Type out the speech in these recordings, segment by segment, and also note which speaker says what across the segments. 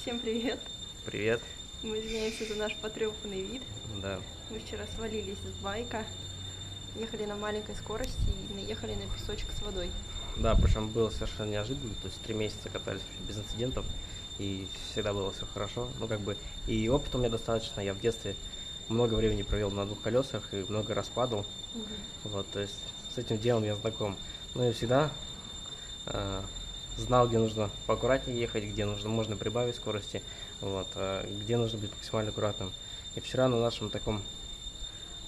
Speaker 1: Всем привет!
Speaker 2: Привет.
Speaker 1: Мы извиняемся за наш потрепанный вид.
Speaker 2: Да.
Speaker 1: Мы вчера свалились с байка, ехали на маленькой скорости и наехали на песочек с водой.
Speaker 2: Да, причем было совершенно неожиданно, то есть 3 месяца катались вообще без инцидентов, и всегда было все хорошо. Ну, как бы, и опыта у меня достаточно, я в детстве много времени провел на двух колесах и много раз падал. Вот, то есть с этим делом я знаком. Ну, я всегда знал, где нужно поаккуратнее ехать, где можно прибавить скорости, вот, где нужно быть максимально аккуратным. И вчера на нашем таком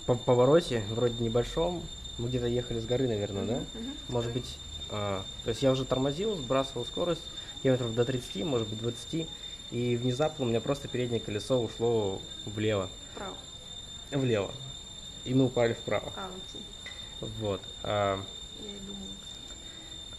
Speaker 2: повороте, вроде небольшом, мы где-то ехали с горы, наверное, да? Может быть, то есть я уже тормозил, сбрасывал скорость, километров до 30, может быть 20, и внезапно у меня просто переднее колесо ушло влево.
Speaker 1: Вправо.
Speaker 2: Влево. И мы упали вправо.
Speaker 1: Окей.
Speaker 2: Вот.
Speaker 1: Я и думаю.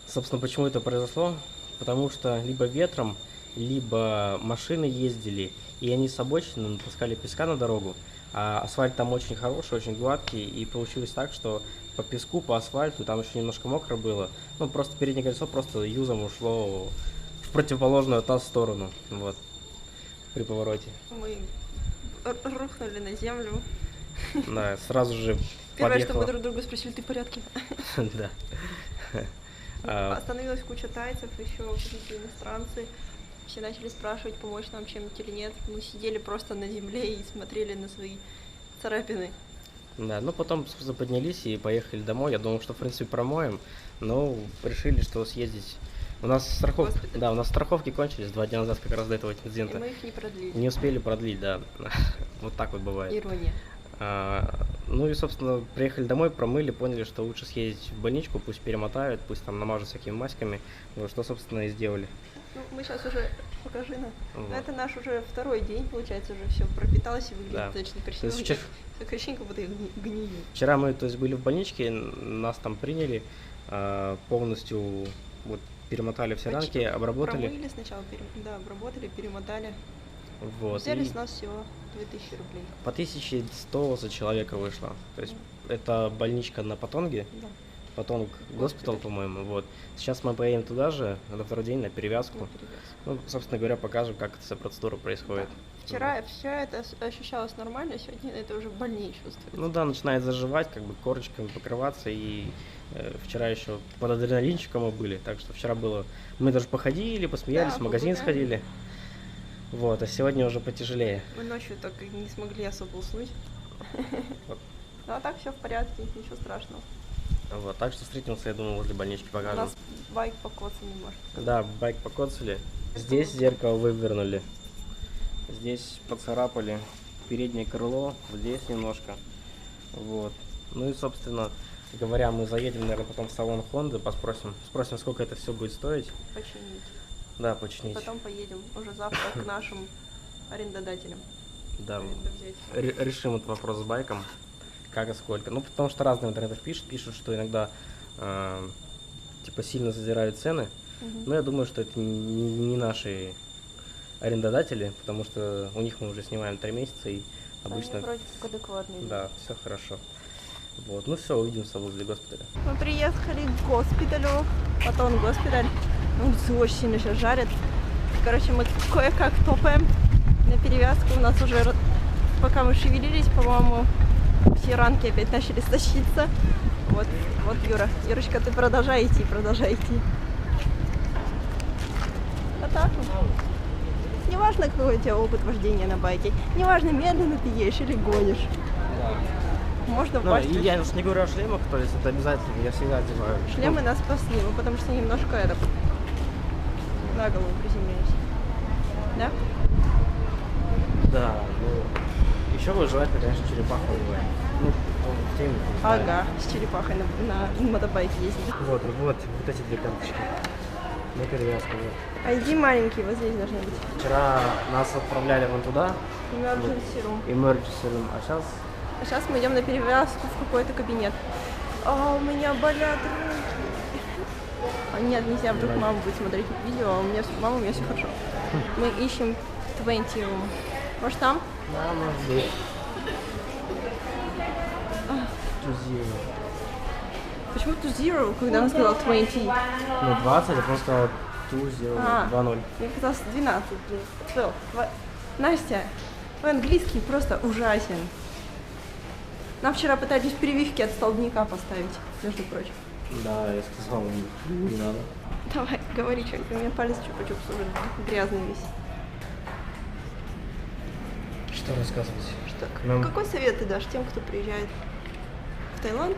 Speaker 2: Собственно, почему это произошло? Потому что либо ветром, либо машины ездили, и они с обочины напускали песка на дорогу, а асфальт там очень хороший, очень гладкий, и получилось так, что по песку, по асфальту, там еще немножко мокро было, ну, просто переднее колесо просто юзом ушло в противоположную от нас сторону, вот, при повороте.
Speaker 1: Мы рухнули на землю.
Speaker 2: Да, сразу же
Speaker 1: Первое, что
Speaker 2: подъехала.
Speaker 1: мы друг друга спросили: ты в порядке?
Speaker 2: Да.
Speaker 1: Остановилась куча тайцев, еще какие-то иностранцы. Все начали спрашивать, помочь нам чем-нибудь или нет. Мы сидели просто на земле и смотрели на свои царапины.
Speaker 2: Да, ну потом поднялись и поехали домой. Я думал, что в принципе промоем, но решили, что съездить. У нас страховки, да, у нас страховки кончились 2 дня назад, как раз до этого инцидента.
Speaker 1: И мы их не продлили.
Speaker 2: Не успели продлить, да. Вот так вот бывает.
Speaker 1: Ирония.
Speaker 2: Ну и, собственно, приехали домой, промыли, поняли, что лучше съездить в больничку, пусть перемотают, пусть там намажут всякими маськами, вот, что, собственно, и сделали.
Speaker 1: Ну, мы сейчас уже, покажи нам.
Speaker 2: Вот.
Speaker 1: Это наш уже второй день, получается, уже все пропиталось и выглядит
Speaker 2: Да.
Speaker 1: достаточно
Speaker 2: То есть
Speaker 1: красиво. Как ощущение, как будто гниют.
Speaker 2: Вчера мы, то есть, были в больничке, нас там приняли, полностью вот, перемотали все ранки, обработали.
Speaker 1: Промыли сначала, да, обработали, перемотали.
Speaker 2: Вот,
Speaker 1: Взяли
Speaker 2: и
Speaker 1: с нас всего 2000 рублей.
Speaker 2: по 1100 за человека вышло. То есть это больничка на Патонге,
Speaker 1: Да.
Speaker 2: Патонг госпиталь, по-моему. Вот. Сейчас мы поедем туда же, на второй день, на перевязку.
Speaker 1: На перевязку.
Speaker 2: Ну, собственно говоря, покажем, как эта вся процедура происходит.
Speaker 1: Вчера это ощущалось нормально, сегодня это уже больнее чувствуется.
Speaker 2: Ну да, начинает заживать, как бы корочками покрываться, и вчера еще под адреналинчиком мы были, так что вчера было, мы даже походили, посмеялись,
Speaker 1: Да,
Speaker 2: в магазин
Speaker 1: погуляли.
Speaker 2: сходили, вот, а сегодня уже потяжелее.
Speaker 1: Мы ночью так и не смогли особо уснуть.
Speaker 2: Вот.
Speaker 1: Ну а так все в порядке, ничего страшного.
Speaker 2: Вот, так что встретимся, я думаю, возле больнички
Speaker 1: У
Speaker 2: покажем.
Speaker 1: нас байк покоцан не может.
Speaker 2: Да, байк покоцали, здесь зеркало вывернули, здесь поцарапали переднее крыло, здесь немножко, вот. Ну и, собственно говоря, мы заедем, наверное, потом в салон Honda, спросим, сколько это все будет стоить.
Speaker 1: Починить.
Speaker 2: Да, починить.
Speaker 1: Потом поедем уже завтра к нашим арендодателям.
Speaker 2: Да,
Speaker 1: Это взять.
Speaker 2: решим этот вопрос с байком, как и сколько. Ну, потому что разные в интернетах пишут, что иногда типа сильно задирают цены. Но я думаю, что это не наши арендодатели, потому что у них мы уже снимаем 3 месяца и обычно...
Speaker 1: Они вроде как адекватные.
Speaker 2: Да, все хорошо. Вот, ну все, увидимся возле госпиталя.
Speaker 1: Мы приехали к госпиталю, потом госпиталь. Улицы очень сильно сейчас жарят. Короче, мы кое-как топаем на перевязку. У нас уже, пока мы шевелились, по-моему, все ранки опять начали стащиться. Вот Юра. Юрочка, ты продолжай идти. А так вот. Неважно, какой у тебя опыт вождения на байке. Неважно, медленно ты едешь или гонишь. Можно
Speaker 2: Ну,
Speaker 1: упасть.
Speaker 2: и я уж не говорю о шлемах, то есть это обязательно, я всегда одеваю.
Speaker 1: Шлемы нас спасли, мы потому что немножко на голову приземлились. Да?
Speaker 2: Да, ну, еще желательно, конечно, черепаху убивать. Ну, в теме.
Speaker 1: Ага, с черепахой на мотобайке ездили.
Speaker 2: Вот эти 2 карточки. На перевязку, вот.
Speaker 1: ID маленькие, вот здесь должны быть.
Speaker 2: Вчера нас отправляли вон туда,
Speaker 1: Emergency room.
Speaker 2: emergency room, а сейчас...
Speaker 1: А сейчас мы идем на перевязку в какой-то кабинет. А у меня болят руки. А нет, нельзя, вдруг мама будет смотреть видео, а у меня все хорошо. Мы ищем 20 room. Может там?
Speaker 2: Да, может быть. To zero.
Speaker 1: Почему to zero, когда он сказал 20?
Speaker 2: Ну, 20, я просто сказал Ту сделал
Speaker 1: А.
Speaker 2: 2-0.
Speaker 1: Мне казалось 12, блин. 12. Настя, твой английский просто ужасен. Нам вчера пытались прививки от столбняка поставить, между прочим.
Speaker 2: Да, я сказал, не надо.
Speaker 1: Давай, говори что-нибудь. У меня палец чупа-чупс уже грязный весь.
Speaker 2: Что рассказывать?
Speaker 1: Что?
Speaker 2: Нам-
Speaker 1: Какой совет ты дашь тем, кто приезжает в Таиланд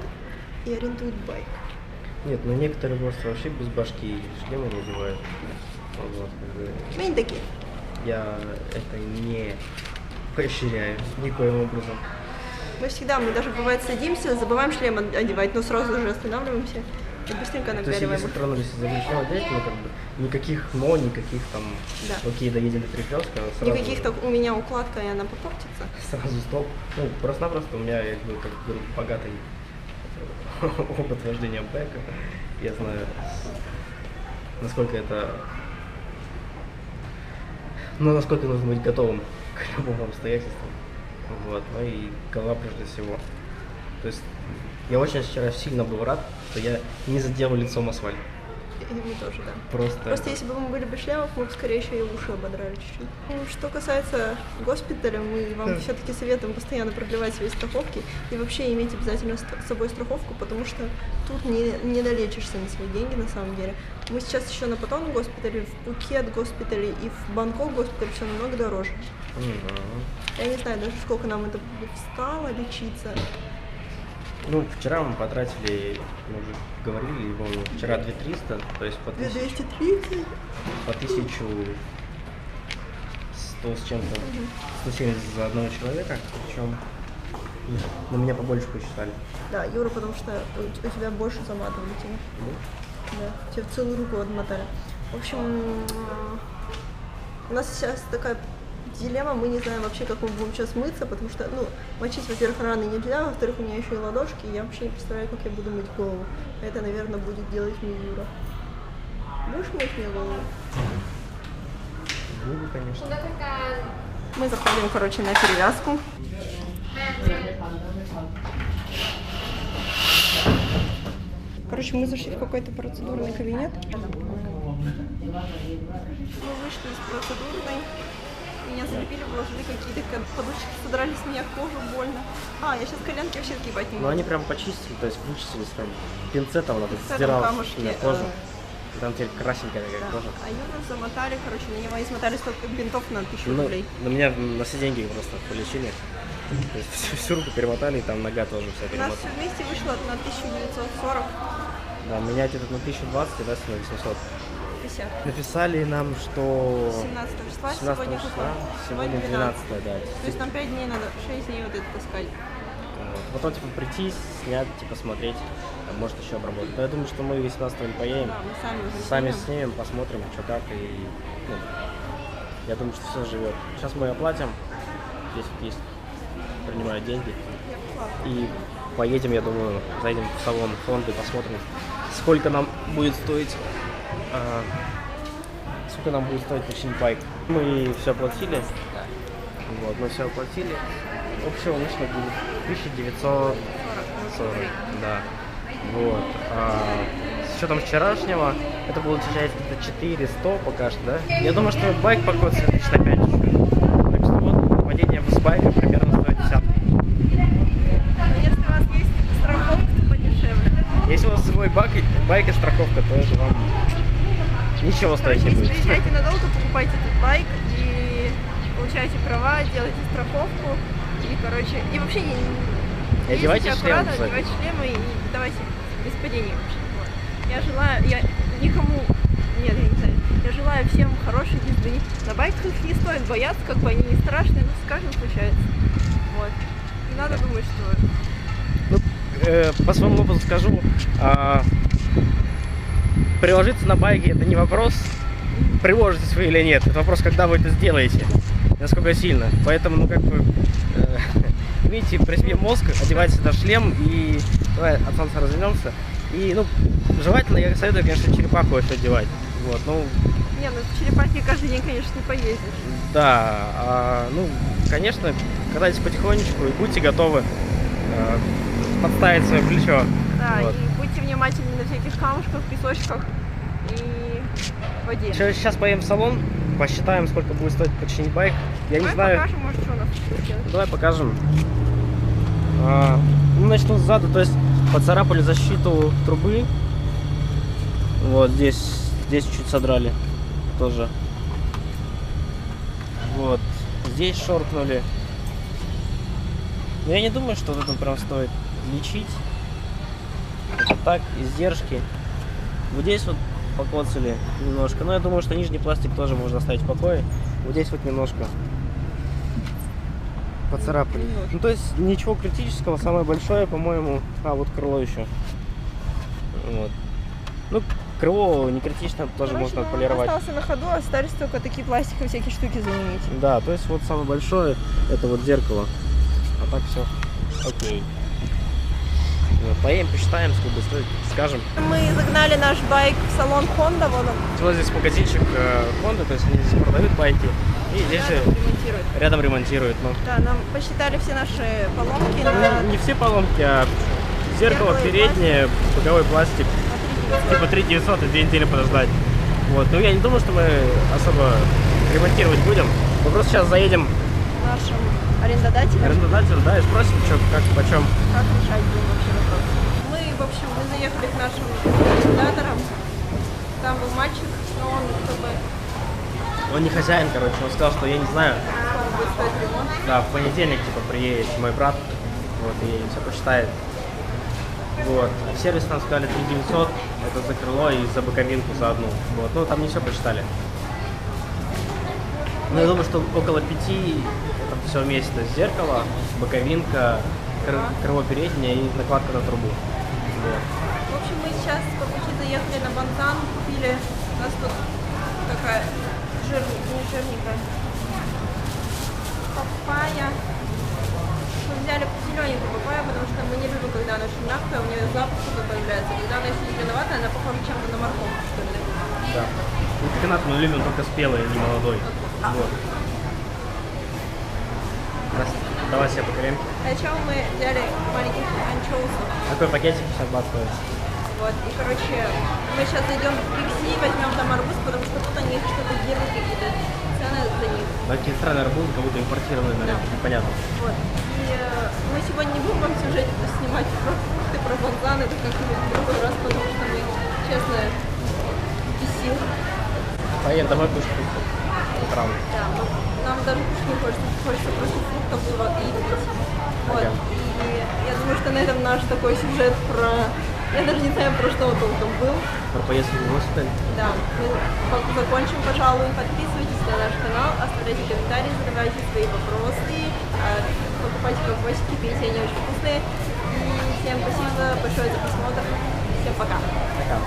Speaker 1: и арендует байк?
Speaker 2: Нет, ну некоторые просто вообще без башки и шлемы не одевают. Вот, как бы
Speaker 1: Мы не такие.
Speaker 2: я это не поощряю никоим образом.
Speaker 1: Мы даже бывает садимся, забываем шлем одевать, но сразу же останавливаемся и быстренько
Speaker 2: То есть, если
Speaker 1: напяливаем их.
Speaker 2: тронулись из запрещенного одеть, ну как бы никаких но, никаких там,
Speaker 1: Да.
Speaker 2: окей, доедем до Перекрестка, сразу,
Speaker 1: Никаких так у меня укладка, и она попортится.
Speaker 2: сразу стоп. Ну, просто-напросто у меня, я говорю, как бы богатый опыт вождения байка. Я знаю, насколько это... Ну, насколько нужно быть готовым к любым обстоятельствам. Вот, ну и голова прежде всего. То есть я очень вчера сильно был рад, что я не задел лицом асфальт.
Speaker 1: И мы тоже, да.
Speaker 2: Просто
Speaker 1: Если бы мы были без шлемов, мы бы скорее еще и уши ободрали чуть-чуть. Ну, что касается госпиталя, мы вам все-таки советуем постоянно продлевать свои страховки и вообще иметь обязательно с собой страховку, потому что тут не долечишься на свои деньги на самом деле. Мы сейчас еще на Паттон госпитале, в Пхукет госпитале и в Бангкок госпитале все намного дороже. Я не знаю даже, сколько нам это будет стало лечиться.
Speaker 2: Ну, вчера мы потратили, мы уже говорили, не помню, вчера 2300, то есть по 1000,
Speaker 1: 230.
Speaker 2: по 1100 с чем-то, 170 за одного человека, причем на меня побольше посчитали.
Speaker 1: Да, Юра, потому что у тебя больше заматывали тебе. Да, тебе в целую руку отмотали. В общем, у нас сейчас такая дилемма, мы не знаем вообще, как мы будем сейчас мыться, потому что, ну, мочить, во-первых, раны нельзя, во-вторых, у меня еще и ладошки, и я вообще не представляю, как я буду мыть голову. Это, наверное, будет делать мне Юра. Будешь мыть мне голову?
Speaker 2: Буду, конечно.
Speaker 1: Мы заходим, короче, на перевязку. Короче, мы зашли в какой-то процедурный кабинет. Мы вышли из процедурной. Меня залепили, положили какие-то подушки, содрали с меня кожу, больно. Я сейчас коленки вообще отгибать не
Speaker 2: Ну,
Speaker 1: могу.
Speaker 2: они прям почистили, то есть вычистили там пинцетом, вот
Speaker 1: Пинцетом
Speaker 2: стирал
Speaker 1: камушки,
Speaker 2: с меня кожу. Там теперь красненькая такая
Speaker 1: Да.
Speaker 2: кожа.
Speaker 1: А Юру замотали, короче, на него измотали столько бинтов на 1000
Speaker 2: Ну,
Speaker 1: рублей.
Speaker 2: на меня на все деньги просто полечили. То есть всю руку перемотали, и там нога тоже вся
Speaker 1: У нас
Speaker 2: перемотана.
Speaker 1: все вместе вышло на 1940.
Speaker 2: Да, менять этот на 1020, и дальше на 800.
Speaker 1: 50.
Speaker 2: Написали нам, что
Speaker 1: 17 числа,
Speaker 2: 17
Speaker 1: сегодня
Speaker 2: числа,
Speaker 1: какое?
Speaker 2: сегодня 12, да.
Speaker 1: То есть нам 5 дней надо, 6 дней вот это таскать.
Speaker 2: Вот. Потом, типа, прийти, снять, типа, смотреть, там, может, еще обработать. Но я думаю, что мы 18-го не поедем.
Speaker 1: Да, мы сами уже
Speaker 2: Сами
Speaker 1: снимем.
Speaker 2: снимем, посмотрим, что как, и ну, я думаю, что все живет. Сейчас мы оплатим, если есть, принимают деньги,
Speaker 1: Я поняла.
Speaker 2: и поедем, я думаю, зайдем в салон Honda и посмотрим, сколько нам будет стоить, починить байк. Мы все оплатили, вот, мы все оплатили, общего вышло будет 1940, да, вот. С учетом вчерашнего, это получается где-то 400 пока что, да? Я думаю, что байк покоится 1000 на 5 еще. Так что вот, падение с байка примерно стоит десятку.
Speaker 1: Если у вас есть страховка, то подешевле.
Speaker 2: Если у вас свой байк и страховка, то это вам ничего стоить не
Speaker 1: Если
Speaker 2: будет.
Speaker 1: приезжаете надолго, покупайте этот байк и получаете права, делайте страховку. И, короче, и вообще не
Speaker 2: одевайте
Speaker 1: ездите
Speaker 2: шлем,
Speaker 1: аккуратно,
Speaker 2: кстати.
Speaker 1: одевайте шлемы и давайте без падений вообще. Вот. Я никому, нет, я не знаю, я желаю всем хорошей езды. На байках их не стоит бояться, как бы они не страшные, но с каждым случается. Вот. Не надо думать, что...
Speaker 2: По своему опыту скажу, приложиться на байке это не вопрос, приложитесь вы или нет, это вопрос, когда вы это сделаете, насколько сильно. Поэтому, ну как бы, имейте при себе мозг, одевайте сюда шлем и давай от солнца развернемся. И, ну, желательно, я советую, конечно, черепаху еще одевать. Вот, ну,
Speaker 1: Не, ну в черепахе каждый день, конечно, не поездишь.
Speaker 2: да, ну, конечно, катайтесь потихонечку и будьте готовы подставить свое плечо.
Speaker 1: Да,
Speaker 2: Вот.
Speaker 1: и будьте внимательны на всяких камушках, песочках. И в воде.
Speaker 2: Сейчас поедем в салон, посчитаем, сколько будет стоить починить байк. Я не
Speaker 1: Давай
Speaker 2: знаю.
Speaker 1: покажем, может, что у нас случилось.
Speaker 2: Давай покажем. Ну, начну сзаду, то есть поцарапали защиту трубы. Вот здесь чуть содрали тоже. Вот здесь шоркнули. Но я не думаю, что вот это прям стоит лечить. Это так, издержки. Вот здесь вот покоцали немножко. Но я думаю, что нижний пластик тоже можно оставить в покое. Вот здесь вот немножко поцарапали. Ну, то есть ничего критического. Самое большое, по-моему, вот крыло еще. Вот. Ну, крыло не критично, тоже
Speaker 1: Короче,
Speaker 2: можно
Speaker 1: он
Speaker 2: отполировать.
Speaker 1: остался на ходу, остались только такие пластиковые всякие штуки заменить.
Speaker 2: Да, то есть вот самое большое это вот зеркало. А так все окей. Вот, поедем, посчитаем, сколько стоит, скажем.
Speaker 1: Мы загнали наш байк в салон Honda, вон он.
Speaker 2: Вот здесь магазинчик Honda, то есть они здесь продают байки. И здесь же
Speaker 1: Ремонтирует.
Speaker 2: рядом ремонтируют. Ну.
Speaker 1: Да, нам посчитали все наши поломки
Speaker 2: Ну,
Speaker 1: на
Speaker 2: не все поломки, а зеркало
Speaker 1: Зеркало и
Speaker 2: переднее, боковой пластик. Типа 3900 и 2 недели подождать. Вот. Ну я не думаю, что мы особо ремонтировать будем. Мы просто сейчас заедем
Speaker 1: нашим арендодателям.
Speaker 2: к арендодателю, да, и спросим, что, как, почем.
Speaker 1: Как решать будем вообще вопрос. Мы заехали к нашим арендаторам. Там был мальчик, но он как бы
Speaker 2: Он не хозяин, короче, он сказал, что я не знаю.
Speaker 1: сколько будет стоить ремонт.
Speaker 2: Да, в понедельник, типа, приедет мой брат, вот, и все посчитает. Вот. А в сервис нам сказали 3900, это за крыло и за боковинку за одну. Вот. Ну, там не все посчитали. Ну, я думаю, что около 5 это все вместе. То есть зеркало, боковинка, крыло переднее и накладка на трубу. Вот.
Speaker 1: В общем, мы сейчас по пути заехали на Бонтан, купили, у нас тут такая не жирненькая папайя. Мы взяли зелененькую папайю, потому что мы не любим, когда она очень мягкая, у нее запах такой появляется. Когда она еще зеленоватая, она похожа чем-то на морковку, что ли.
Speaker 2: Да. И пеканат мы любим только спелый, а не молодой. Вот. Давай себе покорим.
Speaker 1: А еще мы взяли маленьких анчоусов.
Speaker 2: Такой пакетик 50 бат стоит.
Speaker 1: Вот, и, короче, мы сейчас зайдем в Пикси, возьмем там арбуз, потому что тут они что-то делают, какие-то цены за них.
Speaker 2: Да, какие странные арбузы, как будто импортированные, наверное, непонятно.
Speaker 1: Вот. И мы сегодня не будем вам сюжете снимать про фрукты, про бонзан, это как-нибудь в другой раз, потому что мы, честно, без сил.
Speaker 2: Поедем домой кушать фрукты. Утром.
Speaker 1: Да, нам даже кушать не хочется просто фруктов и пить. Вот. И я думаю, что на этом наш такой сюжет про... Я даже не знаю, про что он толком был.
Speaker 2: Про поездку в госпиталь.
Speaker 1: Да, мы закончим, пожалуй. Подписывайтесь на наш канал, оставляйте комментарии, задавайте свои вопросы, покупайте колбасики, пейте, они очень вкусные. И всем спасибо большое за просмотр. Всем пока.
Speaker 2: Пока.